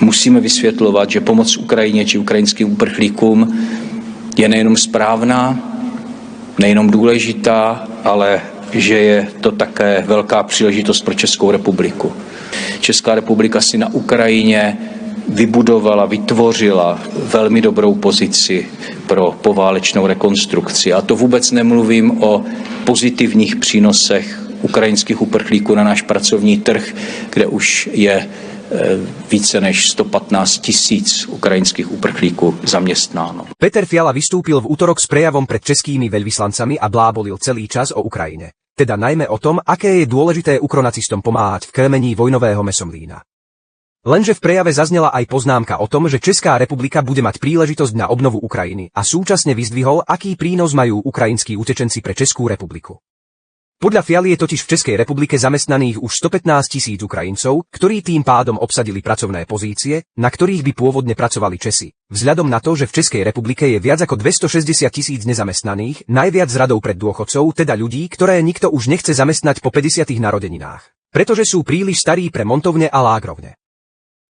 musíme vysvětlovat, že pomoc Ukrajině či ukrajinským uprchlíkům je nejenom správná, nejenom důležitá, ale že je to také velká příležitost pro Českou republiku. Česká republika si na Ukrajině vybudovala, vytvořila velmi dobrou pozici pro poválečnou rekonstrukci. A to vůbec nemluvím o pozitivních přínosech ukrajinských uprchlíků na náš pracovní trh, kde už je více než 115 000 ukrajinských uprchlíků zaměstnáno. Peter Fiala vystúpil v utorok s prejavom pred českými veľvyslancami a blábolil celý čas o Ukrajine. Teda najmä o tom, aké je dôležité ukronacistom pomáhať v krmení vojnového mesomlína. Lenže v prejave zaznela aj poznámka o tom, že Česká republika bude mať príležitosť na obnovu Ukrajiny a súčasne vyzdvihol, aký prínos majú ukrajinskí utečenci pre Českú republiku. Podľa Fialy je totiž v Českej republike zamestnaných už 115 000 Ukrajincov, ktorí tým pádom obsadili pracovné pozície, na ktorých by pôvodne pracovali Česi. Vzhľadom na to, že v Českej republike je viac ako 260 000 nezamestnaných, najviac z radou pred dôchodcov, teda ľudí, ktoré nikto už nechce zamestnať po 50. narodeninách, pretože sú príliš starí pre montovne a lágrovne.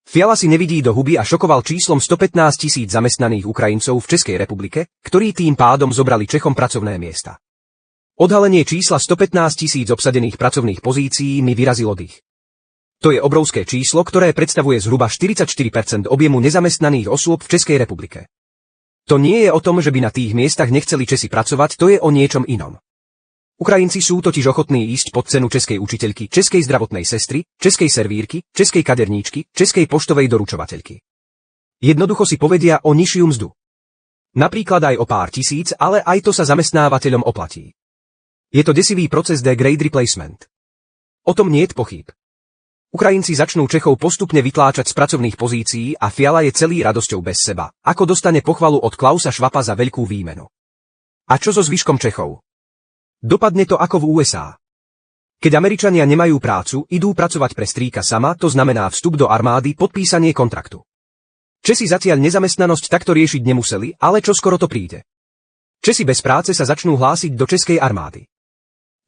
Fiala si nevidí do huby a šokoval číslom 115 000 zamestnaných Ukrajincov v Českej republike, ktorí tým pádom zobrali Čechom pracovné miesta. Odhalenie čísla 115 000 obsadených pracovných pozícií mi vyrazilo dých. To je obrovské číslo, ktoré predstavuje zhruba 44% objemu nezamestnaných osôb v Českej republike. To nie je o tom, že by na tých miestach nechceli Česi pracovať, to je o niečom inom. Ukrajinci sú totiž ochotní ísť pod cenu českej učiteľky, českej zdravotnej sestry, českej servírky, českej kaderníčky, českej poštovej doručovateľky. Jednoducho si povedia o nižšiu mzdu. Napríklad aj o pár tisíc, ale aj to sa zamestnávateľom oplatí. Je to desivý proces The Great Replacement. O tom niet pochýb. Ukrajinci začnú Čechov postupne vytláčať z pracovných pozícií a Fiala je celý radosťou bez seba, ako dostane pochvalu od Klausa Schwaba za veľkú výmenu. A čo so zvyškom Čechov? Dopadne to ako v USA. Keď Američania nemajú prácu, idú pracovať pre strýka sama, to znamená vstup do armády, podpísanie kontraktu. Česi zatiaľ nezamestnanosť takto riešiť nemuseli, ale čoskoro to príde. Česi bez práce sa začnú hlásiť do českej armády.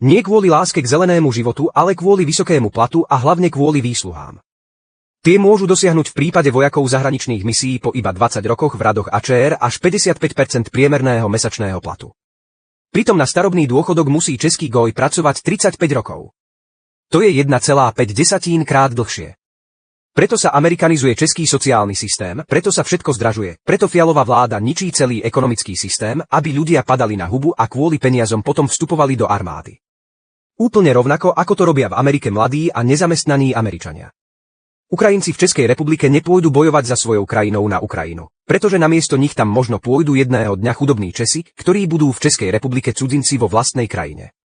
Nie kvôli láske k zelenému životu, ale kvôli vysokému platu a hlavne kvôli výsluhám. Tie môžu dosiahnuť v prípade vojakov zahraničných misií po iba 20 rokoch v radoch AČR až 55% priemerného mesačného platu. Pritom na starobný dôchodok musí český goj pracovať 35 rokov. To je 1,5 krát dlhšie. Preto sa amerikanizuje český sociálny systém, preto sa všetko zdražuje, preto Fialová vláda ničí celý ekonomický systém, aby ľudia padali na hubu a kvôli peniazom potom vstupovali do armády. Úplne rovnako, ako to robia v Amerike mladí a nezamestnaní Američania. Ukrajinci v Českej republike nepôjdu bojovať za svojou krajinou na Ukrajinu, pretože namiesto nich tam možno pôjdu jedného dňa chudobní Česi, ktorí budú v Českej republike cudzinci vo vlastnej krajine.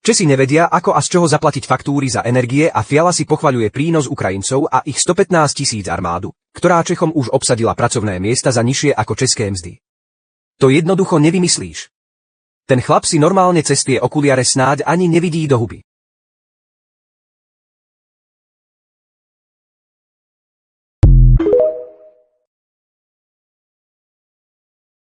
Česi nevedia, ako a z čoho zaplatiť faktúry za energie a Fiala si pochvaľuje prínos Ukrajincov a ich 115 000 armádu, ktorá Čechom už obsadila pracovné miesta za nižšie ako české mzdy. To jednoducho nevymyslíš. Ten chlap si normálne cez tie okuliare snáď ani nevidí do huby.